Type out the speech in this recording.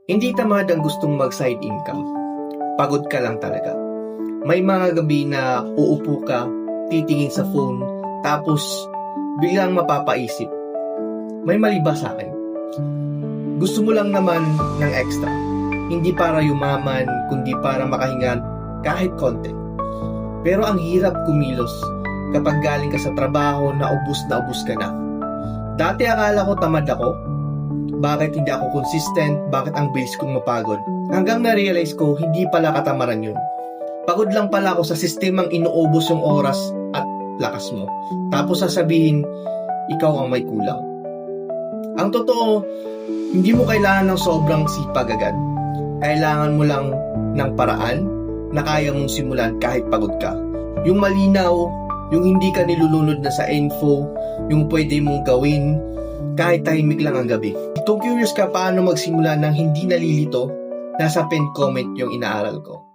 Hindi tamad ang gustong mag-side income. Pagod ka lang talaga. May mga gabi na uupo ka, titingin sa phone, tapos biglang mapapaisip, may mali ba sa akin? Gusto mo lang naman ng extra. Hindi para yumaman, kundi para makahinga kahit konti. Pero ang hirap kumilos kapag galing ka sa trabaho na ubus ka na. Dati akala ko tamad ako. Bakit hindi ako consistent? Bakit ang bilis kong mapagod? Hanggang na-realize ko, hindi pala katamaran yun. Pagod lang pala ako sa sistemang inuubos yung oras at lakas mo. Tapos sasabihin, ikaw ang may kulang. Ang totoo, hindi mo kailangan ng sobrang sipag agad. Kailangan mo lang ng paraan na kaya mong simulan kahit pagod ka. Yung malinaw, yung hindi ka nilulunod na sa info, yung pwede mong gawin kahit tahimik lang ang gabi. Kung curious ka paano magsimula ng hindi nalilito, nasa pin comment yung inaaral ko.